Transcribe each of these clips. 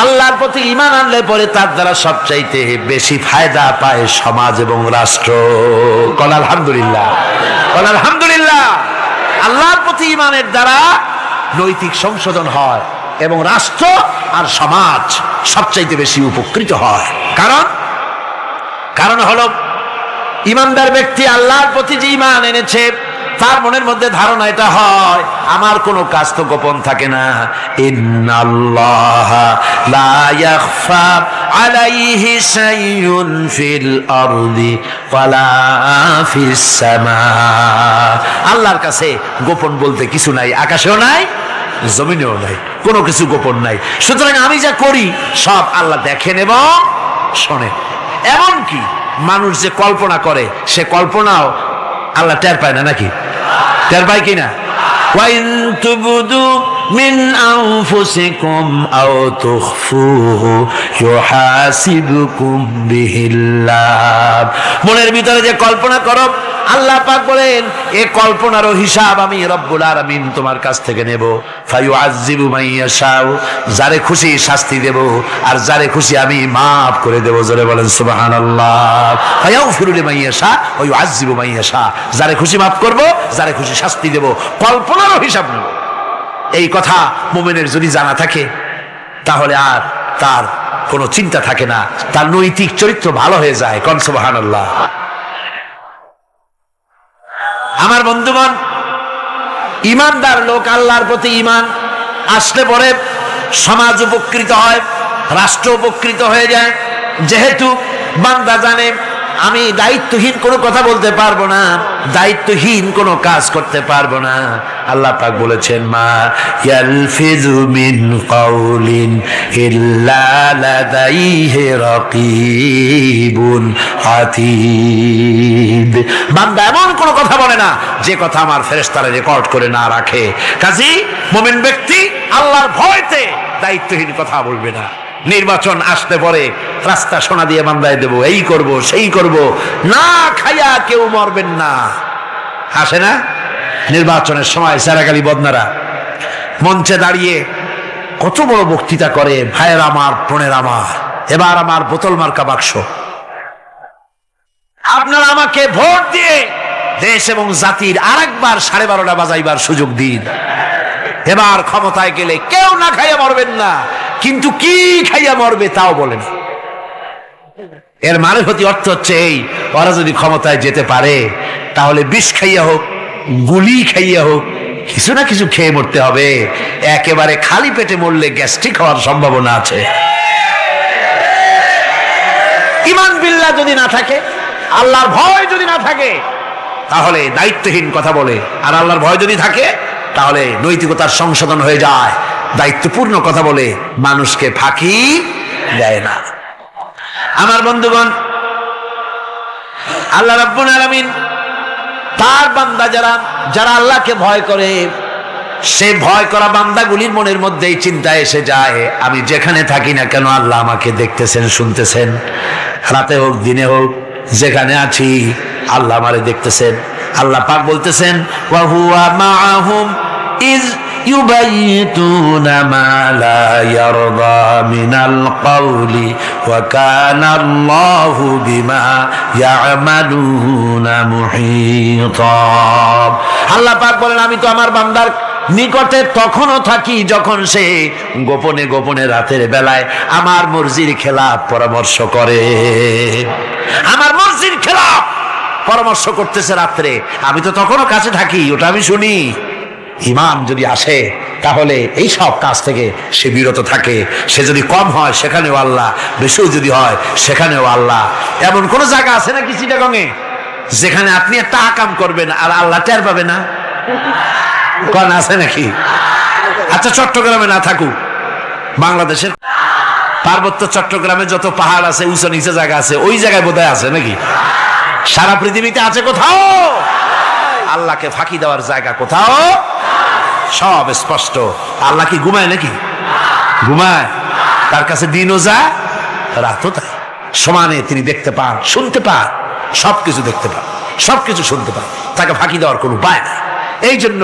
আল্লাহর প্রতি ঈমান আনলে পরে তার দ্বারা সবচাইতে বেশি ফায়দা পায় সমাজ এবং রাষ্ট্র। বল আলহামদুলিল্লাহ, বল আলহামদুলিল্লাহ। আল্লাহর প্রতি ঈমানের দ্বারা নৈতিক সংশোধন হয় এবং রাষ্ট্র আর সমাজ সবচাইতে বেশি উপকৃত হয়। কারণ হলো ঈমানদার ব্যক্তি আল্লাহর প্রতি যে ঈমান এনেছে তার মনের মধ্যে ধারণা এটা হয় আমার কোনো কাজ তো গোপন থাকে না। ইন্নাল্লাহা লা ইয়াখফা আলাইহি শাইউন ফিল আরদি ওয়ালা ফিস সামা। আল্লাহর কাছে গোপন বলতে কিছু নাই, আকাশেও নাই, জমিনেও নাই, কোনো কিছু গোপন নাই। সুতরাং আমি যা করি সব আল্লাহ দেখেন এবং শোনেন। এমনকি মানুষ যে কল্পনা করে সে কল্পনাও আল্লাহ টের পায় না, নাকি টের পায় কিনা? ওয়াইন তুবদু মিন আনফুসিকুম আও তুখফুহু ইউহাসিবুকুম বিহিল্লাহ। মনের ভিতরে যে কল্পনা করো আল্লাহ পাক বলেন এই কল্পনারও হিসাব আমি রব্বুল আলামিন তোমার কাছ থেকে নেব। ফায়ুআযযিবু মান ইয়াশাউ, যারে খুশি শাস্তি দেব আর যারে খুশি আমি মাফ করে দেব। জোরে বলেন সুবহানাল্লাহ। ফায়াগফিরু লিমান ইয়াশা ওয়া ইউআযযিবু মান ইয়াশা, যারে খুশি মাফ করব, যারে খুশি শাস্তি দেব, কল্পনারও হিসাব নেব। এই কথা মুমিনের যদি জানা থাকে তাহলে আর তার কোনো চিন্তা থাকে না, তার নৈতিক চরিত্র ভালো হয়ে যায়। কোন সুবহানাল্লাহ। আমার বন্ধুগণ, ঈমানদার লোক আল্লাহর প্রতি ঈমান আসলে পরে সমাজ উপকৃত হয়, রাষ্ট্র উপকৃত হয়ে যায়। যেহেতু বান্দা জানে আমি দায়িত্বহীন কোনো কথা বলতে পারবো না, দায়িত্বহীন কোনো কাজ করতে পারবো না। আল্লাহ পাক বলেছেন মা ইয়ালফিযু মিন কাউলিন ইল্লা লাদাইহি রাকীবুন আতীদ। বান্দা এমন কোনো কথা বলে না যে কথা আমার ফেরেশতারা রেকর্ড করে না রাখে। কাজী মুমিন ব্যক্তি আল্লাহর ভয়তে দায়িত্বহীন কথা বলবে না। নির্বাচন আসতে পরে রাস্তা সোনা দিয়ে বান্দায় দেব, এই করব সেই করব, না খাইয়া কেউ মরবেন না। আসে না নির্বাচনের সময় সারাকালি বদনারা মঞ্চে দাঁড়িয়ে কত বড় বক্তৃতা করে, ভাইয়ের আমার বোনের আমার, এবার আমার বোতল মার্কা বাক্স, আপনারা আমাকে ভোট দিয়ে দেশ এবং জাতির আরেকবার 12:30 বাজাইবার সুযোগ দিন। এবার ক্ষমতায় গেলে কেউ না খাইয়া মরবেন না, কিন্তু কি খাইয়া মরবে তাও বলেন। এর মানে প্রতি অর্থ হচ্ছে এই, ওরা যদি ক্ষমতায় যেতে পারে তাহলে বিষ খাইয়া হোক, গুলি খাইয়া হোক, কিছু না কিছু খেয়ে মরতে হবে। একেবারে খালি পেটে মরলে গ্যাস্ট্রিক হওয়ার সম্ভাবনা আছে। ঈমান বিল্লাহ যদি না থাকে, আল্লাহর ভয় যদি না থাকে, তাহলে দায়িত্বহীন কথা বলে। আর আল্লাহর ভয় যদি থাকে তাহলে নৈতিকতার সংশোধন হয়ে যায়, দায়িত্বপূর্ণ কথা বলে, মানুষকে ফাঁকি দেয় না। আমার বন্ধুগণ, আল্লাহ রাব্বুল আলামিন তার বান্দা যারা আল্লাহকে ভয় করে, সে ভয় করা বান্দাগুলির মনের মধ্যেই চিন্তা এসে যায় আমি যেখানে থাকি না কেন আল্লাহ আমাকে দেখতেছেন, শুনতেছেন। রাতে হোক দিনে হোক যেখানে আছি আল্লাহ আমারে দেখতেছেন। আল্লাহ পাক বলতেছেন ওয়া হুয়া মাআহুম ইয ইউবাইতুনা মা লা ইয়ারদা মিনাল কাওলি ওয়া কানা আল্লাহু বিমা ইয়ামালুনা মুহীতা। আল্লাহ পাক বলেন আমি তো আমার বান্দার নিকটে তখনও থাকি যখন সে গোপনে গোপনে রাতের বেলায় আমার মর্জির খেলাফ পরামর্শ করে। আমার মর্জির খেলাফ পরামর্শ করতেছে রাত্রে, আমি তো তখনও কাছে থাকি, ওটা আমি শুনি। ঈমান যদি আসে তাহলে এই সব কাজ থেকে সে বিরত থাকে। সে যদি কম হয় সেখানেও আল্লাহ, বেশিও যদি হয় সেখানেও আল্লাহ। এমন কোন জায়গা আছে নাকি চিটাগংয়ে যেখানে আপনি একটা আকাম করবেন আর আল্লাহ টের পাবে না? কোন আছে নাকি? আচ্ছা চট্টগ্রামে না থাকুক, বাংলাদেশের পার্বত্য চট্টগ্রামে যত পাহাড় আছে, উঁচু নিচে জায়গা আছে, ওই জায়গায় বোধহয় আছে নাকি? সারা পৃথিবীতে আছে কোথাও? আল্লাহকে ফাঁকি দেওয়ার জায়গা কোথাও? সব স্পষ্ট। আল্লাহ কি ঘুমায় নাকি? ঘুমায়? তার কাছে দিনও যায় রাতও তাই, সমানে তিনি দেখতে পান, শুনতে পান, সবকিছু দেখতে পান, সবকিছু শুনতে পান। তাকে ফাঁকি দেওয়ার কোনো উপায় নাই। এই জন্য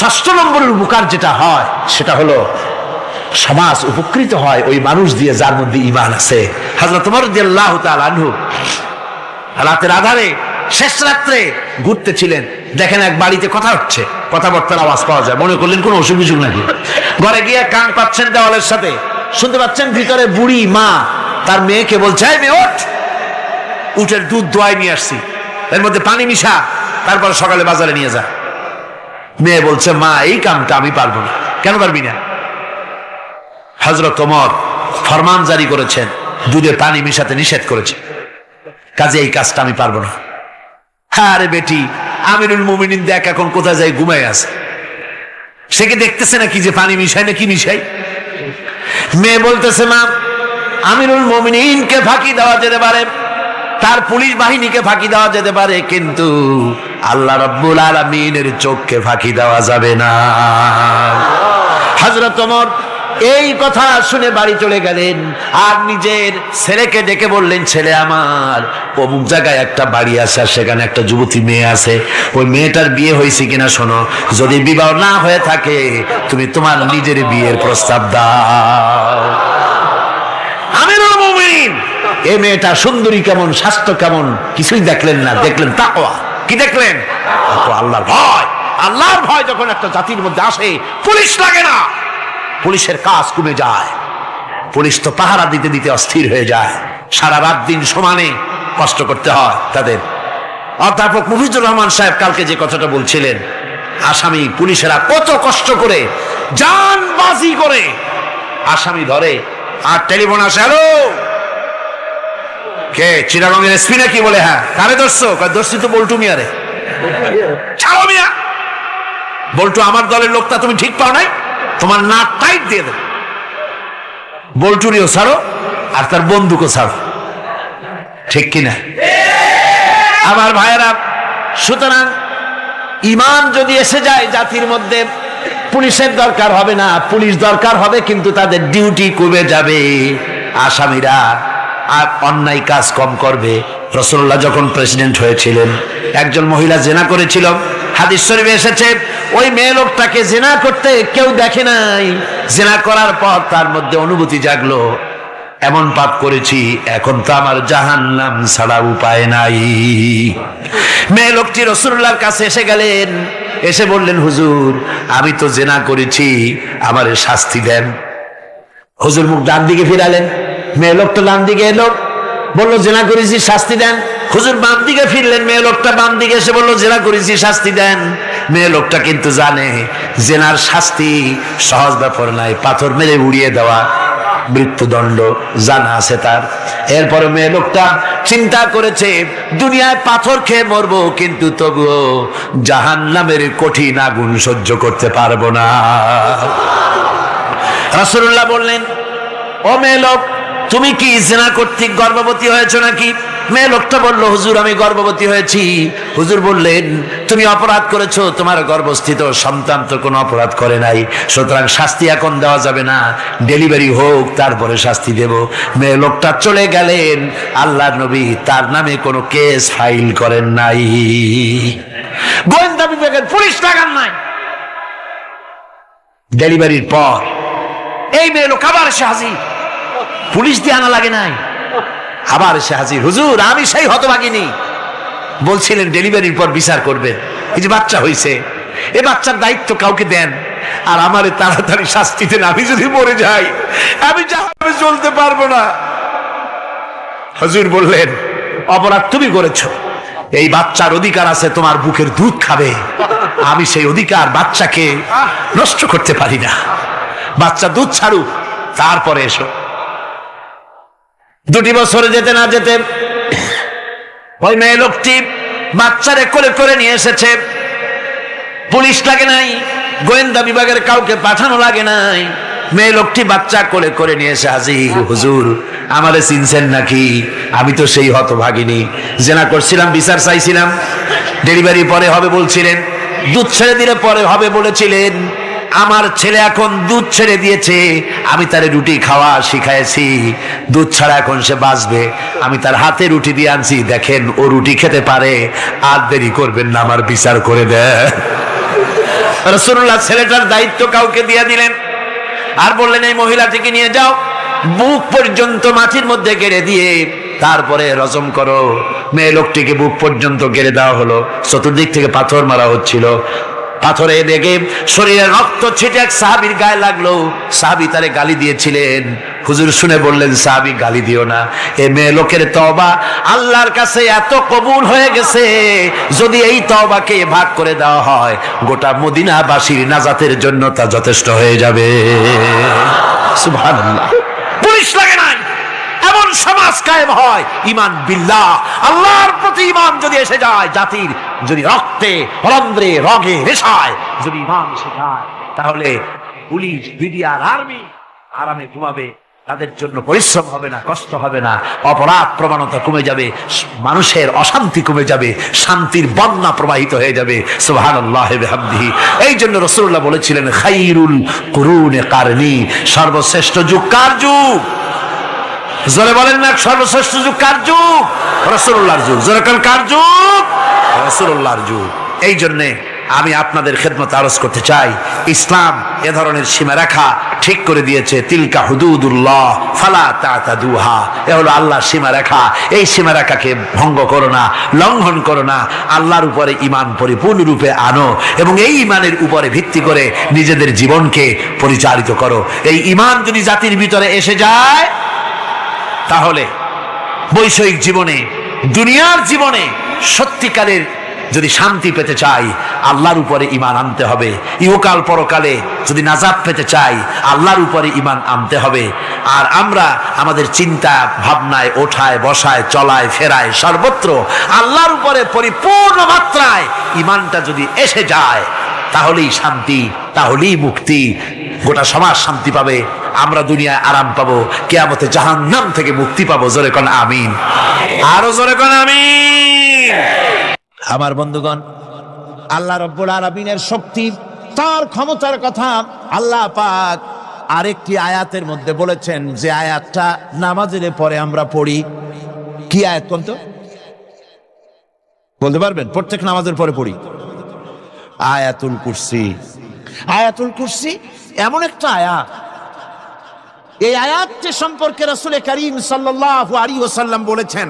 6 নম্বরের উপকার যেটা হয় সেটা হলো সমাজ উপকৃত হয় ওই মানুষ দিয়ে যার মধ্যে ঈমান আছে। হযরত ওমর রাদিয়াল্লাহু তাআলা আনহু রাতের আধারে শেষ রাত্রে ঘুরতেছিলেন, দেখেন এক বাড়িতে কথা হচ্ছে, কথাবার্তার আওয়াজ পাওয়া যায়, মনে করলেন কোন অসুখ বিসুখ নাকি। ঘরে গিয়ে কান পাচ্ছেন দেওয়ালের সাথে, শুনতে পাচ্ছেন ভিতরে বুড়ি মা তার মেয়েকে বলছে, এই মেয়ে ওঠ, উটের দুধ দোয়াই নিয়ে আসছি, এর মধ্যে পানি মিশা, তারপর সকালে বাজারে নিয়ে যা। মেয়ে বলছে, মা এই কামটা আমি পারবো না। কেন পারবি না? হযরত ওমর ফরমান জারি করেছেন, দুধে পানি মিশাতে নিষেধ করেছেন, কাজে এই কাজটা আমি পারবো না। আরে বেটি, আমিরুল মুমিনিন দেখ এখন কোথায় যায়, ঘুমায় আছে, সে কি দেখতেছে নাকি যে পানি মিশাই না কি মিশাই? মেয়ে বলতেছে, মা আমিরুল মুমিনিনকে ফাঁকি দেওয়া যেতে পারে, তার পুলিশ বাহিনীকে ফাঁকি দেওয়া যেতে পারে, কিন্তু আল্লাহ রাব্বুল আলামিনের চোখকে ফাঁকি দেওয়া যাবে না। হযরত ওমর এই কথা শুনে বাড়ি চলে গেলেন, আর নিজের ছেলেকে ডেকে বললেন, ছেলে আমার, অমুক জায়গায় একটা বাড়ি আছে, সেখানে একটা যুবতী মেয়ে আছে, ওই মেয়েটার বিয়ে হয়েছে কিনা শোনো, যদি বিবাহ না হয়ে থাকে তুমি তোমার নিজের বিয়ের প্রস্তাব দাও। আমিরুল মুমিনিন এই মেয়েটা সুন্দরী কেমন, স্বাস্থ্য কেমন কিছুই দেখলেন না, দেখলেন তাকওয়া। কি দেখলেন? আল্লাহর ভয়। আল্লাহর ভয় যখন একটা জাতির মধ্যে আসে, পুলিশ লাগে না, পুলিশের কাজ কমে যায়, পুলিশ তো পাহারা দিতে দিতে অস্থির হয়ে যায়, সারা রাত দিন সমানে কষ্ট করতে হয় তাদের। অধ্যাপক মুফিজুর রহমান সাহেব কালকে যে কথাটা বলছিলেন, আসামি পুলিশেরা কত কষ্ট করে জানবাজি করে আসামি ধরে, আর টেলিফোন আসে, হ্যালো কে, চিটাগংয়ের এসপি নাকি? বলে হ্যাঁ। কারে ধরছো? ধরছি তো বল্টু মিয়ারে। ছাড়ো মিয়া, বল্টু আমার দলের লোকটা তুমি ঠিক পাও নাই, তোমার নাক টাইট দিয়ে দেবে। বল্টুরিও ছাড়ো আর তার বন্দুকও ছাড়ো, ঠিক কিনা আমার ভাইয়েরা? সুতরাং ঈমান যদি এসে যায় জাতির মধ্যে, পুলিশের দরকার হবে না, পুলিশ দরকার হবে, কিন্তু তাদের ডিউটি কমে যাবে, আসামিরা আর অন্যায় কাজ কম করবে। রাসূলুল্লাহ যখন প্রেসিডেন্ট হয়েছিলেন, একজন মহিলা জেনা করেছিল, হাদিস শরীফে এসেছে ওই মেয়ে লোকটাকে জেনা করতে কেউ দেখে নাই, জেনা করার পর তার মধ্যে অনুভূতি জাগলো, এমন পাপ করেছি, এখন তো আমার জাহান্নাম ছাড়া উপায় নাই। মেয়ে লোকটি রাসূলুল্লাহর কাছে এসে গেলেন, এসে বললেন, হুজুর আমি তো জেনা করেছি, আমারে শাস্তি দেন। হুজুর মুখ ডান দিকে ফিরালেন, মেয়ে লোকটা ডান দিকে এলো, বললো জেনা করেছি, শাস্তি দেন। হুজুর বাম দিকে ফিরলেন, মেয়ে লোকটা বাম দিকে এসে বললো জেনা করেছি, শাস্তি দেন। মেয়ে লোকটা কিন্তু জানে জেনার শাস্তি সহজ ব্যাপার নাই, পাথর মেরে উড়িয়ে দেওয়া, মৃত্যুদণ্ড জানা আছে তার। এরপরে মেয়ে লোকটা চিন্তা করেছে, দুনিয়ায় পাথর খেয়ে মরবো, কিন্তু তবুও জাহান্নামের কঠিন আগুন সহ্য করতে পারবো না। রাসূলুল্লাহ বললেন, ও মেয়ে লোক, তুমি কি জিনা কর্তৃক গর্ভবতী হয়েছো নাকি? মেয়ে লোকটা বলল, হুজুর আমি গর্ভবতী হয়েছি। হুজুর বললেন, তুমি অপরাধ করেছো, তোমার গর্ভস্থিত সন্তান তো কোনো অপরাধ করে নাই, সুতরাং শাস্তি এখন দেওয়া যাবে না, ডেলিভারি হোক তারপরে শাস্তি দেব। মেয়ে লোকটা চলে গেলেন। আল্লাহর নবী তার নামে কোনো কেস ফাইল করেন নাই, গোয়েন্দা বিভাগের পুলিশ লাগান নাই। ডেলিভারির পর এই মেয়ে লোক আবার এসে হাজির, পুলিশ দিয়ে আনা লাগে নাই, আবার এসে হাজির, হুজুর আমি সেই হতভাগিনী, বলছিলেন ডেলিভারির পর বিচার করবেন, এই যে বাচ্চা হয়েছে, এ বাচ্চার দায়িত্ব কাউকে দেন, আর আমারে তাড়াতাড়ি শাস্তি দেন, আমি যদি মরে যাই আমি জাহান্নামে চলতে পারবো না। হুজুর বললেন, অপরাধ তুমি করেছো, এই বাচ্চার অধিকার আছে তোমার বুকের দুধ খাবে, আমি সেই অধিকার বাচ্চাকে নষ্ট করতে পারি না, বাচ্চা দুধ ছাড়ুক তারপরে এসো। 2 বছরে যেতে না যেতে ওই মেয়ে লোকটি বাচ্চারে কোলে করে নিয়ে এসেছে, পুলিশ লাগে নাই, গোয়েন্দা বিভাগের কাউকে পাঠানো লাগে নাই, মেয়ে লোকটি বাচ্চা কোলে করে নিয়ে এসে হাজির, হুজুর আমারে চিনছেন নাকি? আমি তো সেই হতভাগিনী, জেনা করছিলাম, বিচার চাইছিলাম, ডেলিভারি পরে হবে বলছিলেন, দুধ ছেড়ে দিলে পরে হবে বলেছিলেন, আমার ছেলে এখন দুধ ছেড়ে দিয়েছে, আমি তার রুটি খাওয়া শিখাইছি, দুধ ছাড়া এখন সে বাঁচবে, আমি তার হাতে রুটি দিয়ে আনছি, দেখেন ও রুটি খেতে পারে, আর দেরি করবেন না, আমার বিচার করে দেয়। রাসূলুল্লাহ ছেলেটার দায়িত্ব কাউকে দিয়ে দিলেন, আর বললেন এই মহিলাটিকে নিয়ে যাও, বুক পর্যন্ত মাটির মধ্যে গেড়ে দিয়ে তারপরে রজম করো। মেয়ে লোকটিকে বুক পর্যন্ত গেড়ে দেওয়া হলো, চতুর্দিক থেকে পাথর মারা হচ্ছিল। পাথরে লেগে শরীরে রক্ত ছিটে এক সাহাবীর গায়ে লাগলো। সাহাবী তারে গালি দিয়েছিলেন। হুজুর শুনে বললেন, সাহাবী গালি দিও না, এ মেয়ে লোকের তওবা আল্লাহর কাছে এত কবুল হয়ে গেছে, যদি এই তওবাকে ভাগ করে দেওয়া হয় গোটা মদিনাবাসীর নাজাতের জন্য তা যথেষ্ট হয়ে যাবে। সুবহানাল্লাহ। পুলিশ লাগে নাই, এমন সমাজ কায়েম হয়। ঈমান বিল্লাহ, আল্লাহর প্রতি ঈমান যদি এসে যায়, জাতির যদি রক্তে রন্ধ্রে রগে রেশায় যদি ঈমান এসে যায়, তাহলে পুলিশ বিডিআর আর্মি আরামে ঘুমাবে, তাদের জন্য পরিশ্রম হবে না, কষ্ট হবে না, অপরাধ প্রবণতা কমে যাবে, মানুষের অশান্তি কমে যাবে, শান্তির বন্যা প্রবাহিত হয়ে যাবে। সুবহানাল্লাহি ওয়া বিহামদিহি। এই জন্য রাসূলুল্লাহ বলেছিলেন, খায়রুল কুরুনে কারনি, সর্বশ্রেষ্ঠ যুগ কার যুগ? জোরে বলেন না, সর্বশ্রেষ্ঠ যুগ কার যুগ? রাসূলুল্লাহর যুগ। জোরে বলেন কার যুগ? রাসূলুল্লাহর যুগ। এই জন্য আমি আপনাদের খেদমতে আরজ করতে চাই, ইসলাম এ ধরনের সীমারেখা ঠিক করে দিয়েছে। তিলকা হুদুদুল্লাহ ফালা তাতাদুহা, এ হলো আল্লাহর সীমারেখা। এই সীমারেখাকে ভঙ্গ করো না, লঙ্ঘন করো না। আল্লাহর উপরে ঈমান পরিপূর্ণরূপে আনো এবং এই ঈমানের উপরে ভিত্তি করে নিজেদের জীবনকে পরিচালিত করো। এই ঈমান যদি জাতির ভিতরে এসে যায়, তাহলে বৈষয়িক জীবনে, দুনিয়ার জীবনে সত্যিকারের যদি শান্তি পেতে চাই, আল্লাহর উপরে ঈমান আনতে হবে। ইহকাল পরকালে যদি নাজাত পেতে চাই, আল্লাহর উপরে ঈমান আনতে হবে। আর আমরা আমাদের চিন্তা ভাবনায়, ওঠায় বসায়, চলায় ফেরায়, সর্বত্র আল্লাহর উপরে পরিপূর্ণ মাত্রায় ঈমানটা যদি এসে যায়, তাহলেই শান্তি, তাহলেই মুক্তি। গোটা সমাজ শান্তি পাবে, আমরা দুনিয়ায় আরাম পাবো, কিয়ামতে জাহান্নাম থেকে মুক্তি পাবো। জোরে কোন আমিন, আরো জোরে কোন আমিন। আমার বন্ধুগণ, আল্লাহ রাব্বুল আলামিনের শক্তি, তার ক্ষমতার কথা আল্লাহ পাক আরেকটি আয়াতের মধ্যে বলেছেন, যে আয়াতটা নামাজের পরে আমরা পড়ি। কি আয়াত কোন তো? বলতে পারবেন? প্রত্যেক নামাজের পরে পড়ি আয়াতুল কুরসি। আয়াতুল কুরসি এমন একটা আয়াত, এই আয়াতটি সম্পর্কে রাসূল করিম সাল্লাল্লাহু আলাইহি ওয়াসাল্লাম বলেছেন,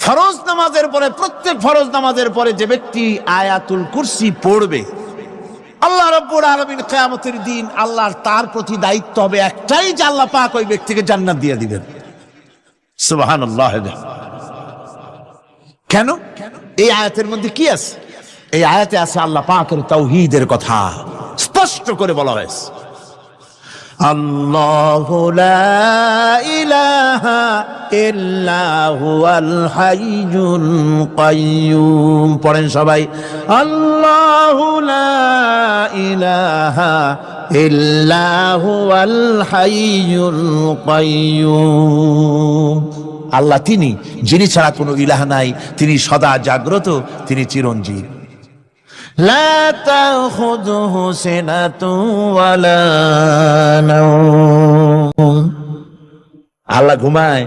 ফরজ নামাজের পরে, প্রত্যেক ফরজ নামাজের পরে যে ব্যক্তি আয়াতুল কুরসি পড়বে, আল্লাহ রাব্বুল আলামিন কিয়ামতের দিন আল্লাহর তার প্রতি দায়িত্ব হবে একটাই, যে আল্লাহ পাক ওই ব্যক্তিকে জান্নাত দিয়ে দিবেন। সুবহানাল্লাহ। কেন? এই আয়াতের মধ্যে কি আছে? এই আয়াতে আছে আল্লাহ পাকের তাওহীদের কথা স্পষ্ট করে বলা হয়েছে। আল্লাহু লা ইলাহা ইল্লা হুয়াল হাইয়ুল কাইয়্যুম। পড়েন সবাই, আল্লাহু লা ইলাহা ইল্লা হুয়াল হাইয়ুল কাইয়্যুম। আল্লাহ তিনি, যিনি ছাড়া কোনো ইলাহ নাই, তিনি সদা জাগ্রত, তিনি চিরঞ্জীব। লা তাখুযুহু সিনাতুন ওয়ালা নাওম। আল্লাহ ঘুমায়,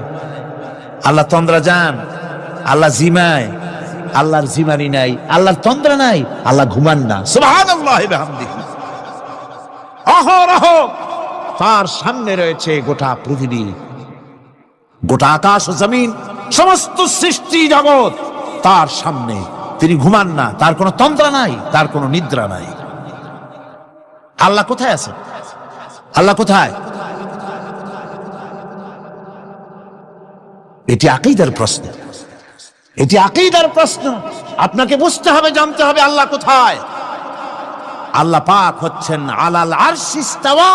আল্লাহ তন্দ্রা যান, আল্লাহ জিমায়, আল্লাহর জিমানি নাই, আল্লাহর তন্দ্রা নাই, আল্লাহ ঘুমান না। সুবহানাল্লাহি ওয়া বিহামদিহি। অহরহ তার সামনে রয়েছে গোটা পৃথিবী, গোটা আকাশ ও জমিন, সমস্ত সৃষ্টি জগৎ তার সামনে। তিনি ঘুমান না, তার কোনো তন্দ্রা নাই, তার কোনো নিদ্রা নাই। আল্লাহ কোথায় আছে? আল্লাহ কোথায়? এটি আকীদার প্রশ্ন, এটি আকীদার প্রশ্ন। আপনাকে বুঝতে হবে, জানতে হবে আল্লাহ কোথায়। আল্লাহ পাক হচ্ছেন আলাল আরশি ইস্তাওয়া।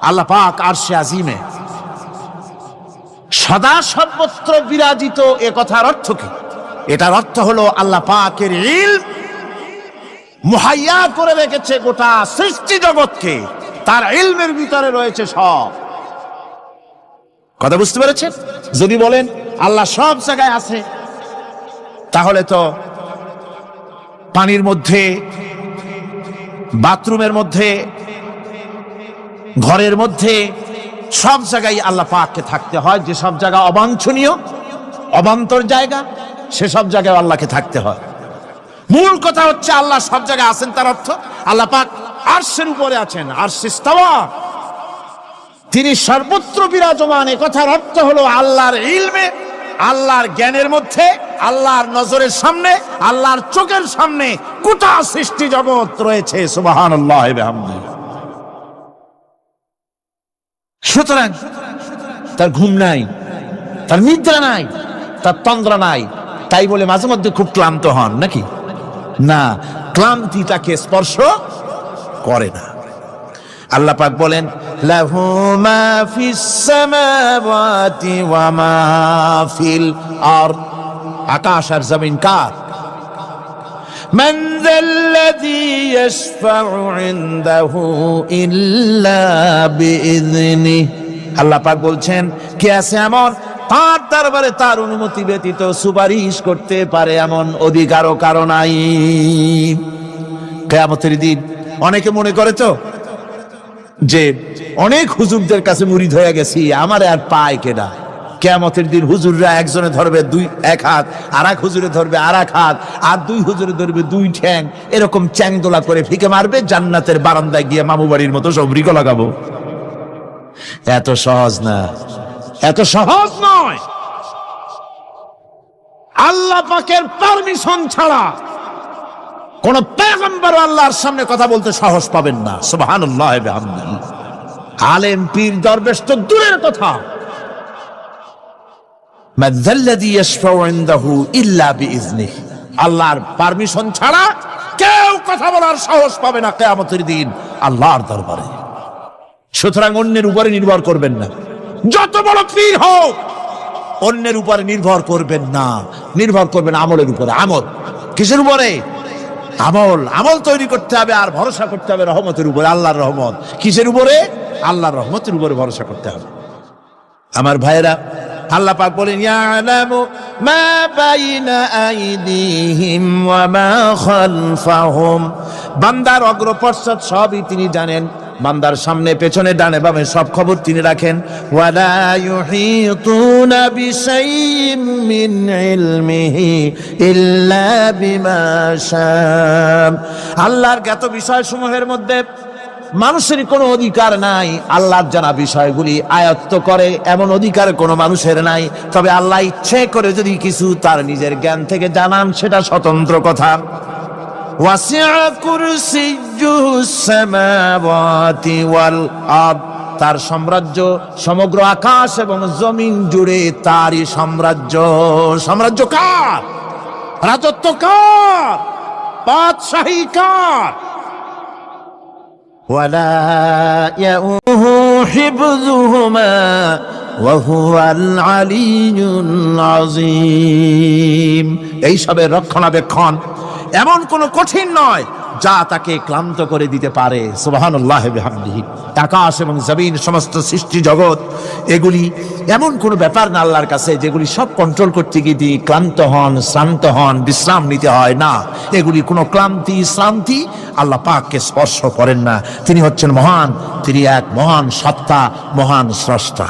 আল্লাহ পাক আরশে আজিমে সদা সর্বত্র বিরাজিত। এ কথার অর্থ কি? এটার অর্থ হলো আল্লাহ পাকের ইলম মুহাইয়া করে রেখেছে গোটা সৃষ্টি জগৎকে, তার ইলমের ভিতরে রয়েছে সব। কথা বুঝতে পেরেছেন? যদি বলেন আল্লাহ সব জায়গায় আছে, তাহলে তো পানির মধ্যে, বাথরুমের মধ্যে, ঘরের মধ্যে, সব জায়গায় আল্লাহ পাককে থাকতে হয়। যে সব জায়গা অবাঞ্ছনীয়, অবান্তর জায়গা, সেসব জায়গায় আল্লাহকে থাকতে হয়। মূল কথা হচ্ছে আল্লাহ সব জায়গায় আছেন। তার অর্থ আল্লাহ পাক আরশের উপরে আছেন, আরশ ইস্তাওয়া, তিনি সর্বত্র বিরাজমান। এ কথার অর্থ হলো আল্লাহর ইলমে, আল্লাহর জ্ঞানের মধ্যে, আল্লাহর নজরের সামনে, আল্লাহর চোখের সামনে গোটা সৃষ্টি জগৎ রয়েছে। সুবহানাল্লাহ ওয়া বিহামদিহি। সুতরাং তার ঘুম নাই, তার নিদ্রা নাই, তার তন্দ্রা নাই। তাই বলে মাঝে মধ্যে খুব ক্লান্ত হন নাকি? না, ক্লান্তি তাকে স্পর্শ করে না। আল্লাহ পাক বলেন, লাহু মা ফিস সামাওয়াতি ওয়া মা ফিল আরদ, আকাশ আর জমিন কার? মান যাল্লাযী ইয়াশফাউ ইনদাহু ইল্লা বিইযনিহি। আল্লাহ পাক বলছেন, কে আছে এমন তার দরবারে তার অনুমতি ব্যতীত সুপারিশ করতে পারে এমন অধিকারও কারো নাই। কিয়ামতের দিন অনেকে মনে করে তো যে অনেক হুজুরদের কাছে মুরিদ হয়ে গেছি, আমারে আর পায় কেনা। কিয়ামতের দিন হুজুররা একজনে ধরবে এক হাত, আর এক হুজুরে ধরবে আর এক হাত, আর দুই হুজুরে ধরবে দুই ঠ্যাং, এরকম চ্যাংদোলা করে ফিকে মারবে, জান্নাতের বারান্দায় গিয়ে মামু বাড়ির মতো সব রিকো লাগাবো। এত সহজ না, এত সহজ নয়। আল্লাহ পাকের পারমিশন ছাড়া কোন পয়গম্বর আল্লাহর সামনে কথা বলতে সাহস পাবেন না। সুবহানাল্লাহ ওয়া বিহামদিহি। আলেম পীর দরবেশ তো দূরের কথা, মান যাল্লাযী ইয়াশফাউ ইনদাহু ইল্লা বিইযনিহি, আল্লাহর পারমিশন ছাড়া কেউ কথা বলার সাহস পাবে না কিয়ামতের দিন আল্লাহর দরবারে। সুতরাং অন্যের উপরে নির্ভর করবেন না, যত বড় পীর হোক অন্যের উপরে নির্ভর করবেন না, নির্ভর করবেন আমলের উপরে। আমল কিসের উপরে? আমল। আমল তৈরি করতে হবে আর ভরসা করতে হবে রহমতের উপরে, আল্লাহর রহমত। কিসের উপরে? আল্লাহর রহমতের উপরে ভরসা করতে হবে। আমার ভাইরা, আল্লাহ পাক বলেন, ইয়ালামু মা বাইনা আইদিহিম ওয়া মা খালফাহুম, বান্দার অগ্রপশ্চাৎ সবই তিনি জানেন। বান্দার সামনে পেছনে ডানে বামে সব খবর তিনি রাখেন। ওয়ালা ইউহিতুনা বিশাইইম মিন ইলমিহি ইল্লা বিমা শাআ, আল্লাহর জ্ঞাত বিষয়সমূহের মধ্যে মানুষের কোনো অধিকার নাই আল্লাহর জানা বিষয়গুলি আয়ত্ত করে, এমন অধিকার কোনো মানুষের নাই। তবে আল্লাহ ইচ্ছে করে যদি কিছু তার নিজের জ্ঞান থেকে জানান, সেটা স্বতন্ত্র কথা। ওয়াসিআ কুরসিয়্যুহুস সামাওয়াতি ওয়াল আরদ, তার সাম্রাজ্য সমগ্র আকাশ এবং জমিন জুড়ে তারই সাম্রাজ্য। সাম্রাজ্য কার? রাজত্ব কার? বাদশাহী কার? ওয়ালা ইয়াউহু হিফযুহুমা ওয়া হুয়াল আলিয়্যুল আযীম। এই সবের রক্ষণাবেক্ষণ এমন কোন কঠিন নয় যা তাকে ক্লান্ত করে দিতে পারে। সুবহানাল্লাহ ওয়া বিহামদিহি। আকাশ এবং জমিন, সমস্ত সৃষ্টি জগৎ, এগুলি এমন কোন ব্যাপার না আল্লাহর কাছে যেগুলি সব কন্ট্রোল করতে গিয়ে তিনি ক্লান্ত হন, শ্রান্ত হন, বিশ্রাম নিতে হয় না। এগুলি কোনো ক্লান্তি শ্রান্তি আল্লাহ পাককে স্পর্শ করেন না। তিনি হচ্ছেন মহান, তিনি এক মহান সত্তা, মহান স্রষ্টা।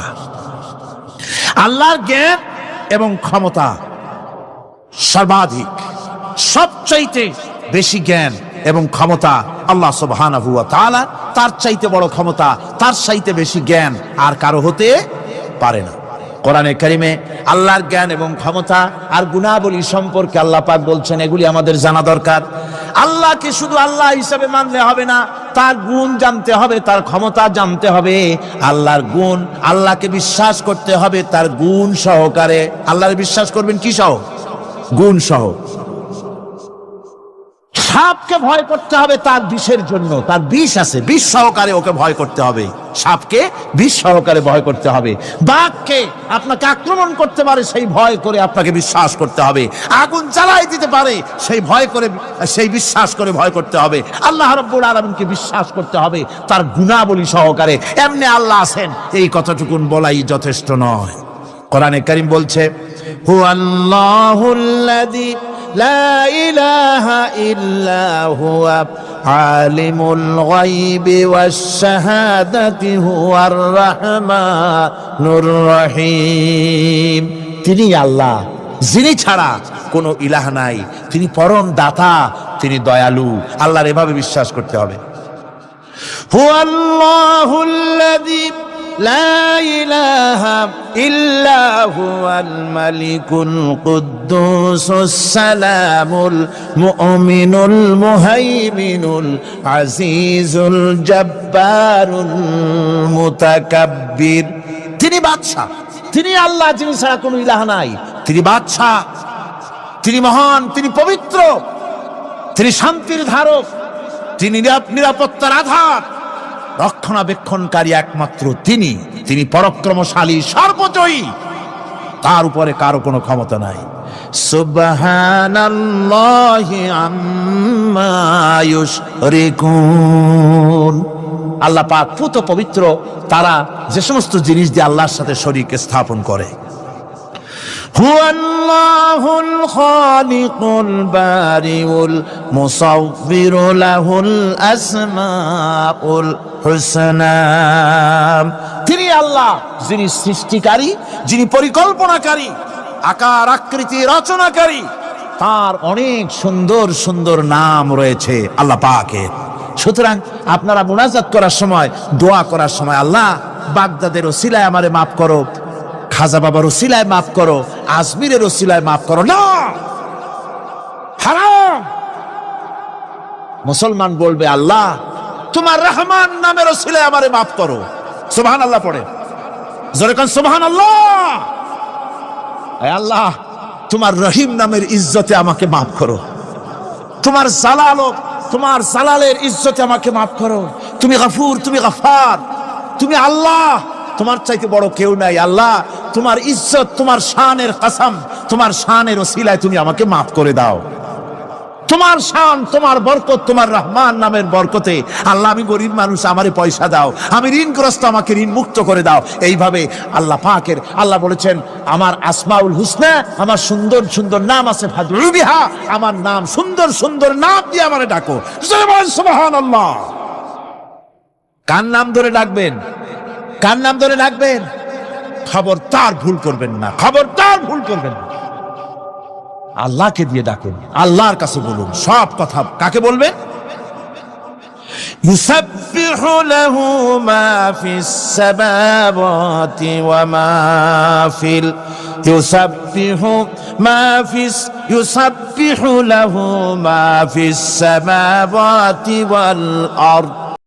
আল্লাহর জ্ঞান এবং ক্ষমতা সর্বাধিক, সবচাইতে বেশি জ্ঞান এবং ক্ষমতা আল্লাহ সুবহানাহু ওয়া তাআলা। তার চাইতে বড় ক্ষমতা, তার চাইতে বেশি জ্ঞান আর কারো হতে পারে না। কোরআনে কারিমে আল্লাহর জ্ঞান এবং ক্ষমতা আর গুণাবলী সম্পর্কে আল্লাহ পাক বলছেন, এগুলি আমাদের জানা দরকার। আল্লাহকে শুধু আল্লাহ হিসাবে মানলে হবে না, তার গুণ জানতে হবে, তার ক্ষমতা জানতে হবে। আল্লাহর গুণ, আল্লাহকে বিশ্বাস করতে হবে তার গুণ সহকারে। আল্লাহর বিশ্বাস করবেন কি সহ? গুণ সহ। সাপকে ভয় করতে হবে তার বিষের জন্য, তার বিষ আছে, বিষ সহকারে ওকে ভয় করতে হবে। সাপকে বিষ সহকারে ভয় করতে হবে। বাঘকে আপনাকে আক্রমণ করতে পারে, সেই ভয় করে আপনাকে বিশ্বাস করতে হবে। আগুন জ্বালাই দিতে পারে, সেই ভয় করে, সেই বিশ্বাস করে ভয় করতে হবে। আল্লাহ রাব্বুল আলামিনকে বিশ্বাস করতে হবে তার গুণাবলী সহকারে। এমনি আল্লাহ আছেন এই কথাটুকুন বলাই যথেষ্ট নয়। কোরআনে কারীম বলছে, হুয়াল্লাহুল্লাযী লা ইলাহা ইল্লা হুয়া আলিমুল গায়বি ওয়াশ শাহাদাতি হুয়ার রাহমানুর রহিম। তিনি আল্লাহ, যিনি ছাড়া কোনো ইলাহ নাই, তিনি পরম দাতা, তিনি দয়ালু। আল্লাহর এভাবে বিশ্বাস করতে হবে। হুয়াল্লাহুল্লাযী লা ইলাহা ইল্লা হুয়াল মালিকুল কুদ্দুসুস সালামুল মুমিনুল মুহাইমিনুল আজিজুল জব্বারুল মুতাকাব্বির। তিনি বাদশা, তিনি আল্লাহ, যিনি ছাড়া কোনো ইলাহ নাই। তিনি বাদশা, তিনি মহান, তিনি পবিত্র, তিনি শান্তির ধারক, তিনি নিরাপত্তার আধার, রক্ষণাবেক্ষণকারী একমাত্র তিনি। তিনি পরাক্রমশালী, সর্বজয়ী, তার উপরে কারো কোনো ক্ষমতা নাই। সুবহানাল্লাহি আম্মা ইউশরিকুন। আল্লাহ পাক পুত পবিত্র তারা যে সমস্ত জিনিস দিয়ে আল্লাহর সাথে শরীক স্থাপন করে। হুয়াল্লাহুল খালিকুল বারিউল মুসাউবিরু লাহুল আসমাউল হুসনা। তিনি আল্লাহ, যিনি সৃষ্টিকারী, যিনি পরিকল্পনাকারী, আকার আকৃতি রচনাকারী। তার অনেক সুন্দর সুন্দর নাম রয়েছে আল্লাহ পাকের। সুতরাং আপনারা মুনাজাত করার সময়, দোয়া করার সময়, আল্লাহ বাগদাদের ওসিলায় আমারে মাফ করো, খাজা বাবার ওসিলায় মাফ করো, আজমিরের ওসিলায় মাফ করো না, হারাম। মুসলমান বলবে, আল্লাহ তোমার রহমান নামের ওসিলায় আমারে মাফ করো। সুবহানাল্লাহ পড়ে, জোরে কোন সুবহানাল্লাহ। আল্লাহ তোমার রহিম নামের ইজ্জতে আমাকে মাফ করো, তোমার তোমার জালালের ইজ্জতে আমাকে মাফ করো। তুমি গফুর, তুমি গফার, তুমি আল্লাহ, তোমার চাইতে বড় কেউ নাই। আল্লাহ তোমার ইজ্জত, তোমার শানের কসম, তোমার শানের ওসিলায় তুমি আমাকে মাফ করে দাও। তোমার শান, তোমার বরকত, তোমার রহমান নামের বরকতে আল্লাহ আমি গরিব মানুষ, আমারে পয়সা দাও, আমি ঋণগ্রস্ত, আমাকে ঋণ মুক্ত করে দাও। এইভাবে আল্লাহ পাকের, আল্লাহ বলেছেন আমার আসমাউল হুসনা, আমার সুন্দর সুন্দর নাম আছে, ফাদউ বিহা, আমার নাম সুন্দর সুন্দর নাম দিয়ে আমারে ডাকো। সুবহানাল্লাহ। কার নাম ধরে ডাকবেন? কার নাম ধরে ডাকবেন? খবরদার ভুল করবেন না, খবরদার ভুল করবেন না। আল্লাহকে দিয়ে ডাকেন, আল্লাহর কাছে বলুন সব কথা। কাকে বলবেন? ইউসাব্বিহু লাহু মা ফিস সামাওয়াতি ওয়া মা ফিল ইউসাব্বিহু লাহু মা ফিস সামাওয়াতি ওয়াল আরদ